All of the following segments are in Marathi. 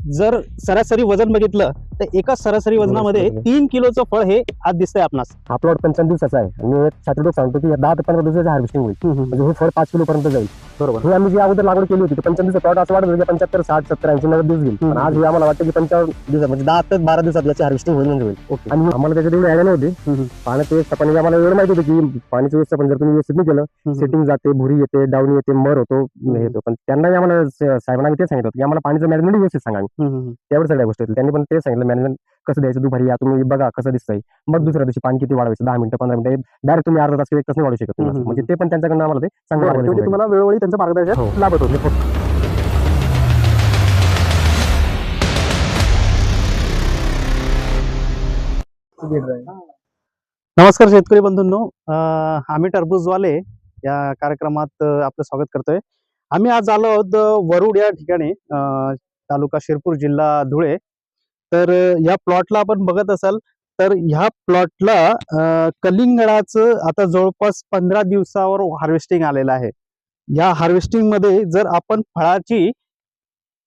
जर सरासरी वजन बघितलं तर एका सरासरी वजनामध्ये 3 किलोचं फळ हे आज दिसतंय आपणास. हा प्लॉट 55 दिवसाचा आहे आणि छात्रलोक सांगतो की 10 ते 15 दिवसाची हार्वेस्टिंग होईल. म्हणजे हे फळ 5 किलो पर्यंत जाईल. बरोबर. हे आम्ही जी अगोदर लागवड केली होती 55 दिवसाचा प्लॉट असं वाटत होतं 75 60 70 80 90 दिवस घेईल. पण आज हे आम्हाला वाटतं की 55 दिवसात म्हणजे 10 ते 12 दिवसात याची हार्वेस्टिंग होईल म्हणजे होईल. आणि आम्हाला त्याच्यात एवढी आयडिया नव्हती. पाण्याचं व्यवस्थापन आम्हाला एवढं माहिती होतं की पाण्याचं व्यवस्थापन जर तुम्ही व्यवस्थित नाही केलं सेटिंग जाते, भुरी येते, डाऊन येते, मर होतो, येतो. पण त्यांनाही आम्हाला साहेबांना तेच सांगितलं की आम्हाला पाण्याचं मॅनेजमेंट व्यवस्थित सांगा. त्यावर सगळ्या गोष्टी होत्या. त्यांनी पण तेच सांगितलं मॅनेजमेंट कसं द्यायचं दुपारी या तुम्ही बघा कसं दिसतंय. मग दुसऱ्या दिवशी पाणी किती वाढवायचं 10 मिनिटं 15 मिनिटं डायरेक्ट तुम्ही अर्धा तास किंवा 1 तास नाही वाढू शकत तुम्ही. म्हणजे ते पण त्यांच्याकडून आम्हाला ते चांगलं तुम्हाला वेळोवेळी त्यांचं मार्गदर्शन लाभत होते. नमस्कार शेतकरी बंधूंनो, आम्ही टरबूजवाले या कार्यक्रमात आपलं स्वागत करतोय. आम्ही आज आलो आहोत वरुड या ठिकाणी, तालुका शिरपूर, जिल्हा धुळे. तर या प्लॉटला आपण बघत असाल तर ह्या प्लॉटला कलिंगडाचं आता जवळपास 15 दिवसावर हार्वेस्टिंग आलेलं आहे. या हार्वेस्टिंग मध्ये जर आपण फळाची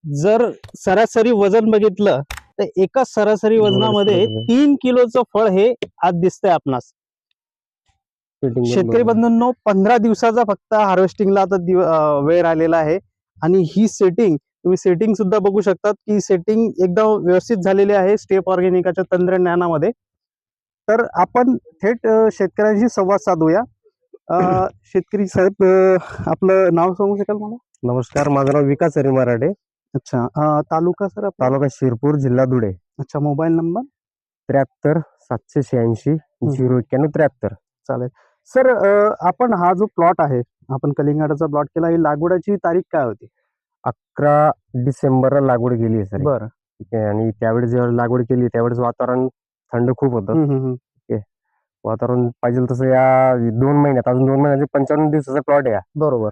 जर सरासरी वजन बघितलं तर एका सरासरी वजनामध्ये 3 किलोचं फळ हे आज दिसतंय आपणास. शेतकरी बंधूंनो, 15 दिवसाचा फक्त हार्वेस्टिंगला आता वेळ राहिलेला आहे. आणि ही तुम्ही सेटिंग सुद्धा बघू शकतात की सेटिंग एकदम व्यवस्थित झालेली आहे स्टेप ऑर्गॅनिकाच्या तंत्रज्ञानामध्ये. तर आपण थेट शेतकऱ्यांशी संवाद साधूया. शेतकरी साहेब, आपलं नाव सांगू शकाल मला? नमस्कार, माझं नाव विकास हरी मराठे. अच्छा, तालुका सर? तालुका शिरपूर, जिल्हा धुळे. अच्छा, मोबाईल नंबर? 73 786 091 73. चालेल सर. आपण हा जो प्लॉट आहे, आपण कलिंगडाचा प्लॉट केला, ही लागवडाची तारीख काय होती? 11 डिसेंबरला लागवड केली आहे सर. बरं. ठीक आहे. आणि त्यावेळेस जेव्हा लागवड केली त्यावेळेस वातावरण थंड खूप होतं. ठीक आहे. वातावरण पाहिजे तसं या 2 महिन्यात, अजून 2 महिन्याचे 55 दिवसाचा प्लॉट आहे. बरोबर.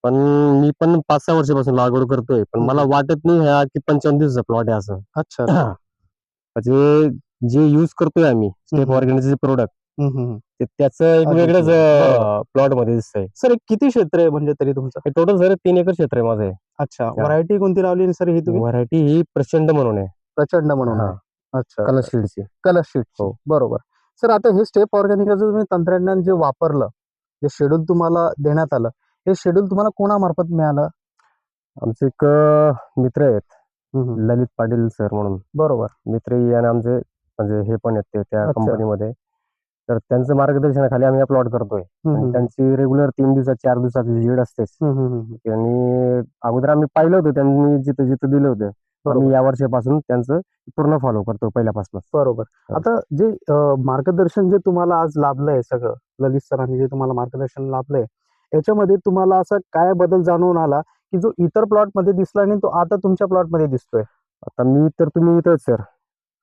पण मी पण 5-6 वर्षापासून लागवड करतोय, पण मला वाटत नाही की 55 दिवसाचा प्लॉट आहे असं. अच्छा. म्हणजे जे युज करतोय आम्ही स्टेप ऑर्गॅनिकचे प्रोडक्ट, त्याचं एक वेगळंच प्लॉट मध्ये दिसतंय. सर किती क्षेत्र आहे म्हणजे तरी तुमचं? टोटल सर 3 एकर क्षेत्र आहे माझं आहे. अच्छा. व्हरायटी कोणती लावली सर ही तुम्ही? व्हरायटी ही प्रचंड म्हणून आहे. प्रचंड म्हणून आहे. अच्छा. कलर शीडची. Colour sheet. हो, बरोबर. सर, आता हे स्टेप ऑर्गॅनिकाचं तुम्ही तंत्रज्ञान जे वापरलं, जे शेड्यूल तुम्हाला देण्यात आलं, हे शेड्यूल तुम्हाला कोणामार्फत मिळालं? आमचे एक मित्र आहेत, ललित पाटील सर म्हणून. बरोबर. मित्र आणि आमचे म्हणजे हे पण आहेत त्या कंपनीमध्ये. तर त्यांचं मार्गदर्शनाखाली आम्ही हा प्लॉट करतोय. आणि त्यांची रेग्युलर 3 दिवसात 4 दिवसात व्हिजिट असतेच. आणि अगोदर आम्ही पाहिलं होतं त्यांनी जिथं जिथं दिलं होतं, आम्ही या वर्षापासून त्यांचं पूर्ण फॉलो करतो पहिल्यापासून. बरोबर. आता जे मार्गदर्शन जे तुम्हाला आज लाभलंय, सगळं ललित सरांनी जे तुम्हाला मार्गदर्शन लाभलंय, याच्यामध्ये तुम्हाला असा काय बदल जाणून आला की जो इतर प्लॉट मध्ये दिसला आणि तो आता तुमच्या प्लॉट मध्ये दिसतोय? आता तुम्ही इथं सर,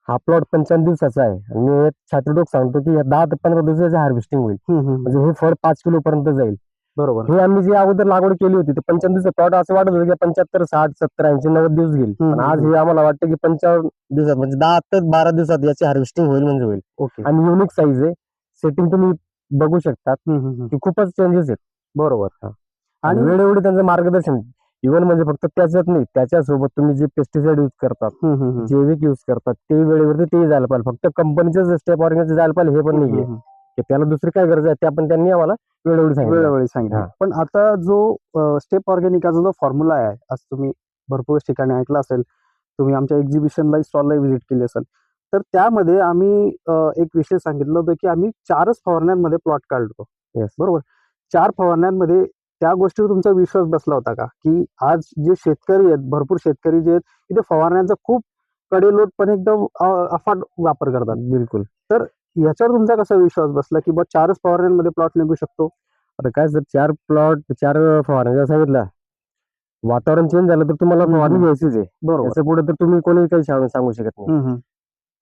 हा प्लॉट 55 दिवसाचा आहे आणि छात्रलोक सांगतो की 10 ते 15 दिवसाची हार्वेस्टिंग होईल. म्हणजे हे फळ 5 किलो पर्यंत जाईल. बरोबर. हे आम्ही जी अगोदर लागवड केली होती ते 55 दिवसाचा प्लॉट असं वाटत होतं की 75 60 70 80 90 दिवस घेईल. पण आज हे आम्हाला वाटतं की 55 दिवसात म्हणजे 10 ते 12 दिवसात याची हार्वेस्टिंग होईल म्हणजे होईल. ओके. आणि युनिक साईज आहे. सेटिंग तुम्ही बघू शकतात की खूपच चेंजेस आहेत. बरोबर. आणि वेळोवेळी त्यांचं मार्गदर्शन, इव्हन म्हणजे फक्त त्याच्यात नाही, त्याच्यासोबत तुम्ही जे पेस्टिसाइड युज करतात, जैविक युज करतात, ते वेळेवरती ते जायला पाहिजे. फक्त कंपनीचं स्टेप ऑर्गॅनिक जायला पाहिजे हे पण नाहीये की त्याला दुसरी काय गरज आहे, ते आपण त्यांनी आम्हाला वेळोवेळी सांगितलं. पण आता जो स्टेप ऑर्गॅनिकाचा जो फॉर्म्युला आहे, आज तुम्ही भरपूर ठिकाणी ऐकला असेल, तुम्ही आमच्या एक्झिबिशनला स्टॉलला व्हिजिट केली असेल, तर त्यामध्ये आम्ही एक विषय सांगितलं होतं की आम्ही 4च फवारण्यांमध्ये प्लॉट काढतो. बरोबर. 4 फवारण्यांमध्ये त्या गोष्टीवर तुमचा विश्वास बसला होता का की आज जे शेतकरी आहेत, भरपूर शेतकरी जे आहेत, तिथे फवारण्यांचा खूप कडेलोटपणे एकदम अफाट वापर करतात? बिलकुल. तर याच्यावर तुमचा कसा विश्वास बसला की 4च फवारण्यांमध्ये प्लॉट निघू शकतो? आता काय सर, 4 फवारण्या सांगितलं, वातावरण चेंज झालं तर तुम्हाला फवारणी घ्यायचीच आहे. बरोबर. त्याच्या पुढे तर तुम्ही कोणी काही सांगू शकत नाही.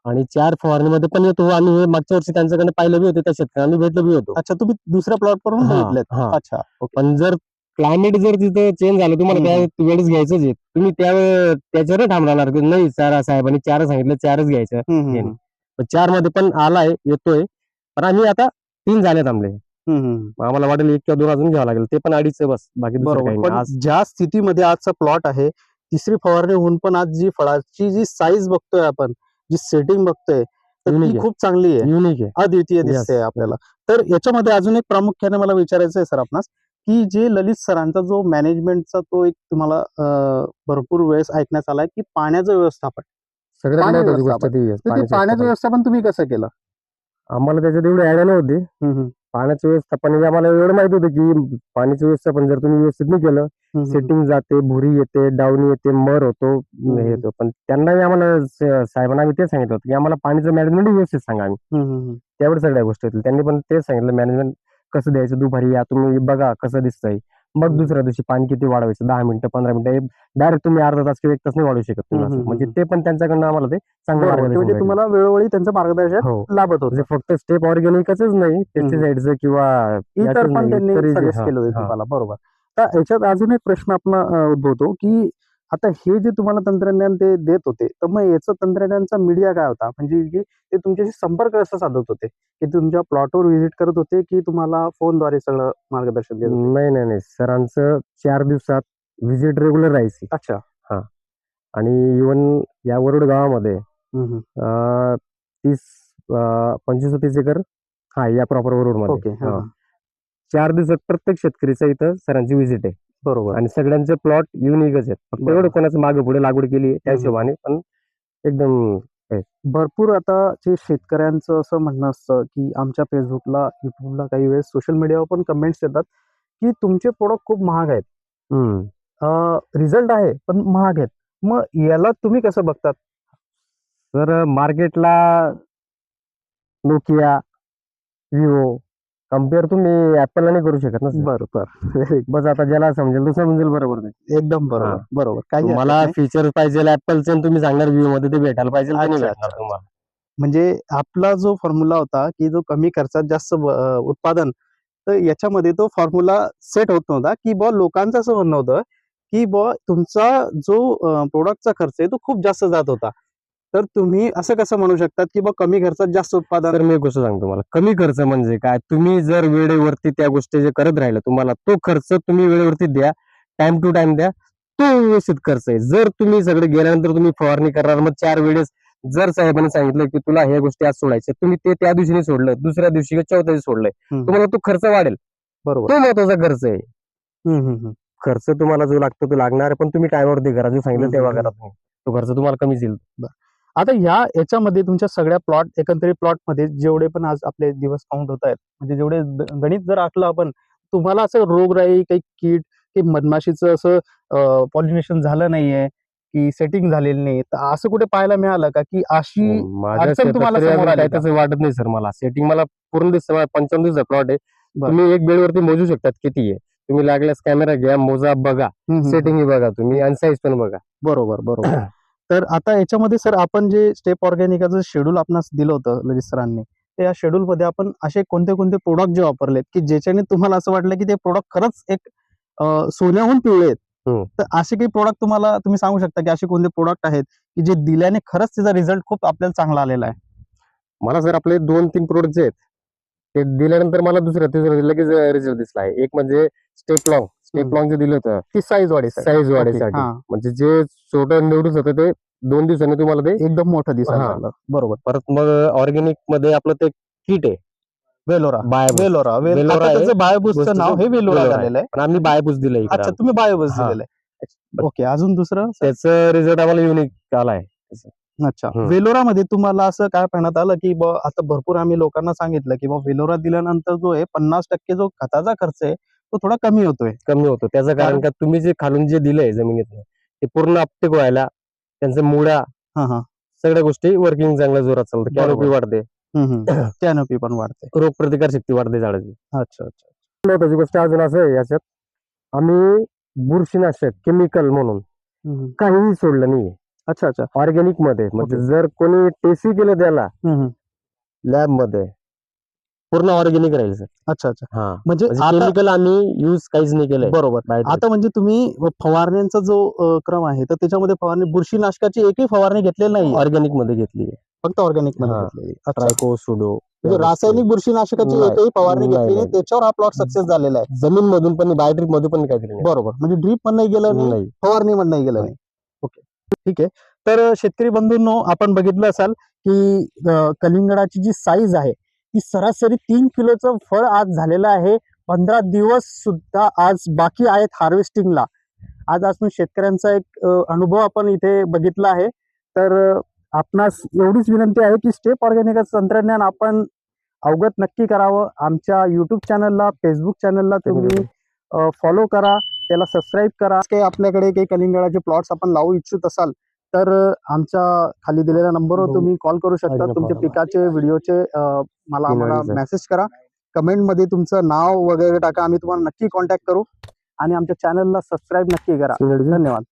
आणि 4 फवारणीमध्ये पण येतो. आणि हे मागच्या वर्षी त्यांच्याकडे पाहिलं बी होतं, त्या शेतकऱ्यांनी भेटलं बी होतं. अच्छा, तुम्ही दुसऱ्या प्लॉट वरून बघितलेत? अच्छा. पण जर क्लायमेट जर तिथं चेंज झालं, तुम्हाला त्या वेळेस घ्यायचंच आहे, तुम्ही त्याच्यावर थांबणार की नाही, साहेबांनी 4 सांगितलं 4च घ्यायचं. 4 मध्ये पण आलाय, येतोय, पण आम्ही आता 3 झाले थांबले. आम्हाला वाटेल 1 किंवा 2 अजून घ्यावं लागेल, ते पण 2.5 बस, बाकी दुसरं काही नाही. ज्या स्थितीमध्ये आजचा प्लॉट आहे तिसरी फवारणी होऊन पण आज जी फळाची जी साईज बघतोय आपण, जी सेटिंग बघतोय, तर Unique ती आहे. खूप चांगली आहे, युनिक आहे. अद्वितीय दिसते Yes. आपल्याला. तर याच्यामध्ये अजून एक प्रामुख्याने मला विचारायचं आहे सर आपणास, की जे ललित सरांचा जो मॅनेजमेंटचा तो एक तुम्हाला भरपूर वेळेस ऐकण्यात आलाय, की पाण्याचं व्यवस्थापन. सगळ्यात पाणी महत्वाची गोष्ट व्यवस्थापन. ती आहे, तर ते पाण्याचं पाण्याचं व्यवस्थापन. व्यवस्थापन तुम्ही कसं केलं? आम्हाला त्याच्यात एवढी आयडिया नव्हती. हं, हं. पाण्याचं व्यवस्थापन म्हणजे आम्हाला एवढं माहित होतं की पाण्याचं व्यवस्थापन जर तुम्ही व्यवस्थित नाही केलं, हं, हं. सेटिंग जाते, भुरी येते, डाऊन येते, मर होतो, हे होतो. पण त्यांनाही आम्हाला साहेबांना आम्ही तेच सांगितलं होतं की आम्हाला पाण्याचं मॅनेजमेंट व्यवस्थित सांगा आम्ही. हं, हं, हं. त्यावेळी सगळ्या गोष्टी होतील. त्यांनी पण तेच सांगितलं मॅनेजमेंट कसं द्यायचं, दुपारी या तुम्ही बघा कसं दिसतंय. मग दुसऱ्या दिवशी पाणी किती वाढवायचं, 10 मिनिटं, 15 मिनिटं, डायरेक्ट तुम्ही अर्धा तास किंवा 1 तास नाही वाढवू शकत तुम्ही हं, असं. हं, म्हणजे हं. ते पण त्यांच्याकडनं आम्हाला ते चांगलं बरोबर. ते मार्गदर्शन म्हणजे भेटलं. तुम्हाला वेळोवेळी त्यांचं मार्गदर्शन हो. लाभत होतं. म्हणजे फक्त स्टेप ऑर्गॅनिकच नाही, पेस्टिसाइडचं किंवा इतर याचंच पण नाही, त्यांनी इतरही जे सजेस्ट हां, केलं होतं हां. तुम्हाला. बरोबर. तर याच्यात अजून एक प्रश्न आपला उद्भवतो, की आता हे जे तुम्हाला तंत्रज्ञान ते देत होते, तर मग याचं तंत्रज्ञानचा मीडिया काय होता? म्हणजे की ते तुमच्याशी संपर्क कसा साधत होते? की तुमच्या प्लॉटवर व्हिजिट करत होते, की तुम्हाला फोनद्वारे सगळं मार्गदर्शन देत होते? नाही, नाही, नाही. सरांचं 4 दिवसात व्हिजिट रेग्युलर राहायची. अच्छा. हां. आणि इव्हन या वरुड गावामध्ये हं, हं. 30 25-30 एकर हां, या प्रॉपर वरुडमध्ये. ओके. हां, हां. हां. 4 दिवसात प्रत्येक शेतकरीचा इथं सरांची व्हिजिट आहे. बरोबर. आणि सगळ्यांचे प्लॉट युनिकच आहेत. फक्त बरोबर. एवढं कोणाचं मागे पुढे लागवड केली त्या हं, हं. हिशोबाने, पण एकदम भरपूर आता जे शेतकऱ्यांचं असं म्हणणं असतं, की आमच्या Facebookला, YouTubeला काही वेळेस सोशल मीडियावर पण कमेंट्स येतात, की तुमचे प्रॉडक्ट खूप महाग आहेत. हं. रिझल्ट आहे, पण महाग आहेत. मग याला तुम्ही कसं बघतात? तर मार्केटला Nokia, Vivo कंपेअर तुम्ही Appleला नाही करू शकत ना सर. बरं, बरं. व्हेरी बस आता ज्याला समजेल तो समजेल बरोबर ते. एकदम हां. बरोबर, बरोबर. काही हरकत तुम्हाला नाही. फीचर पाहिजे Appleचं आणि तुम्ही सांगणार Vivoमध्ये ते भेटायला पाहिजे, ते नाही अच्छा, भेटणार अच्छा. तुम्हाला. म्हणजे आपला जो फॉर्म्युला होता, की जो कमी खर्चात जास्त उत्पादन, तर याच्यामध्ये तो फॉर्म्युला सेट होत नव्हता, की बुवा लोकांचं असं म्हणणं होतं, की बुवा तुमचा जो प्रॉडक्टचा खर्च आहे, तो खूप जास्त जात होता. तर तुम्ही असं कसं म्हणू शकतात, की बुवा कमी खर्चात जास्त उत्पादन? तर मी कसं सांगतो तुम्हाला, कमी खर्च म्हणजे काय? तुम्ही जर वेळेवरती त्या गोष्टी जे करत राहिलं, तुम्हाला तो खर्च तुम्ही वेळेवरती द्या, टाइम टू टाइम द्या, तो व्यवस्थित खर्च आहे. जर तुम्ही सगळे गेल्यानंतर तुम्ही फवारणी करणार, मग 4 वेळेस जर साहेबांनी सांगितलं की तुला ह्या गोष्टी आज सोडायच्या, तुम्ही ते त्या दिवशी नाही सोडलं, दुसऱ्या दिवशी किंवा चौथ्या दिवशी सोडलंय, हं, तुम्हाला तो खर्च वाढेल. बरोबर. तो महत्वाचा खर्च आहे. हं, हं, हं. खर्च तुम्हाला जो लागतो तो लागणार, पण तुम्ही टायमावरती करा. जो सांगितलं हं, तेव्हा हं, करा हं. तुम्ही. तो खर्च तुम्हाला कमीच येईल. बरं. आता याच्यामध्ये तुमच्या सगळ्या एकंदरीत प्लॉटमध्ये जेवढे पण आज आपले दिवस काउंट होत आहेत, म्हणजे जेवढे गणित जर आखलं आपण, तुम्हाला असं रोगराई, काही कीड, की मधमाशीचं असं पॉलिनेशन झालं नाहीये, की सेटिंग झालेली नाही, तर असं कुठे पाहायला मिळालं का, की अशी माझ्या अडचण शेतात तुम्हाला तरी समोर अजून आली काही का? तसं वाटत नाही सर मला. सेटिंग मला पूर्ण दिसतं. 55 दिवसाचा प्लॉट आहे. बरं. तुम्ही एक बेडवरती मोजू शकतात किती आहे. तुम्ही लागल्यास कॅमेरा घ्या, मोजा, बघा. हं, हं, हं. सेटिंग बघा तुम्ही आणि साईज पण बघा. बरोबर, बरोबर. तर आता याच्यामध्ये सर आपण जे स्टेप ऑर्गॅनिकाचं शेड्यूल आपणास दिलं होतं ललित सरांनी, तर या शेड्यूलमध्ये आपण असे कोणते प्रॉडक्ट जे वापरलेत, की ज्याच्याने तुम्हाला असं वाटलं, की ते प्रॉडक्ट खरंच एक सोन्याहून पिवळे आहेत. हं. तर असे काही प्रॉडक्ट तुम्ही सांगू शकता, की असे कोणते प्रॉडक्ट आहेत, की जे दिल्याने खरंच त्याचा रिझल्ट खूप आपल्याला चांगला आलेला आहे? मला सर आपले 2-3 प्रोडक्ट जे आहेत, ते दिल्यानंतर मला तिसऱ्या लगेच रिझल्ट दिसला आहे. एक म्हणजे स्टेप लॉंग जे दिलं होतं ती साईज वाढीसाठी. Size okay. वाढीसाठी. हां. म्हणजे जे छोटं निवडून होतं ते 2 दिवसांनी तुम्हाला ते एकदम मोठं दिसायला हां. लागलं. बरोबर. परत मग ऑर्गॅनिक मध्ये आपलं ते किट आहे. वेलोरा. बायोबूस्ट. वेलोरा. वेलोरा आता आहे. त्याचं बायोबूस्टचं गोष्टीचं नाव हे वेलोरा वेलोरा आहे. झालेलं आहे. पण आम्ही बायोबूस्ट दिलं इकडे. अच्छा, तुम्ही बायोबूस्ट हां. दिलेलं आहे. ओके. अजून दुसरं? त्याचं रिझल्ट आम्हाला युनिक आलाय. अच्छा. हं. वेलोरामध्ये तुम्हाला असं काय पाहण्यात आलं, की आता भरपूर आम्ही लोकांना सांगितलं, की वेलोरा दिल्यानंतर जो आहे 50% जो खताचा खर्च आहे, तो थोडा कमी होतोय. कमी होतो. त्याचं कारण कारण का तुम्ही जे खालून जे दिलंय जमिनीतनं ते पूर्ण अपटेक व्हायला त्यांच्या मुळ्या हां, हां. सगळ्या गोष्टी वर्किंग चांगल्या जोरात चालतं. कॅनोपी बरोबर. वाढते. हं, हं. कॅनोपी पण वाढते. रोगप्रतिकार शक्ती वाढते झाडाची. अच्छा, अच्छा. महत्वाची गोष्ट अजून असं आहे याच्यात, आम्ही बुरशीनाशक केमिकल म्हणून हं, हं. काहीही सोडलं नाहीये. अच्छा, अच्छा. ऑर्गॅनिक मध्ये म्हणजे ओके. जर कोणी टेस्टी केलं त्याला हं, हं. लॅब मध्ये पूर्ण ऑर्गॅनिक राहील सर. अच्छा, अच्छा. हां. म्हणजे म्हणजे आता केमिकल आम्ही यूज काहीच नाही केलंय. बरोबर. बाहेर आता म्हणजे तुम्ही फवारण्यांचा जो क्रम आहे, तर त्याच्यामध्ये बुरशीनाशकाची एकही फवारणी घेतलेली नाहीये. ऑर्गॅनिक मध्ये घेतली. फक्त ऑर्गॅनिकमध्ये हां. घेतलेली. अच्छा. ट्रायको, सुडो म्हणजे रासायनिक बुरशीनाशकाची नाही, एकही फवारणी नाही, घेतली नाही, नाही. त्याच्यावर हा प्लॉट सक्सेस झालेला आहे. जमीन मधून पण बायोट्रिक मध्ये पण काहीतरी नाही. बरोबर. म्हणजे ड्रीप पण नाही गेलं नाही, नाही. फवारणी पण नाही गेलं नाही. नाही. ठीक आहे. तर शेतकरी बंधूंनो, आपण बघितलं असाल की कलिंगडाची जी साईज आहे ती सरासरी 3 किलोचं फळ आज झालेलं आहे. 15 दिवस सुद्धा आज बाकी आहेत हार्वेस्टिंगला. आजपासून शेतकऱ्यांचा एक अनुभव आपण इथे बघितला आहे. तर आपणास एवढीच विनंती आहे की स्टेप ऑर्गॅनिक तंत्रज्ञान आपण अवगत नक्की करावं. आमच्या युट्यूब चॅनलला, फेसबुक चॅनलला तुम्ही फॉलो करा, त्याला सबस्क्राईब करा. काही आपल्याकडे काही कलिंगडाचे प्लॉट्स आपण लावू इच्छित असाल तर आमच्या खाली दिलेल्या नंबरवर तुम्ही कॉल करू शकता. तुमच्या पिकाचे व्हिडिओचे मला मेसेज करा, कमेंटमध्ये तुमचं नाव वगैरे टाका, आम्ही तुम्हाला नक्की कॉन्टॅक्ट करू आणि आमच्या चॅनलला सबस्क्राईब नक्की करा. धन्यवाद.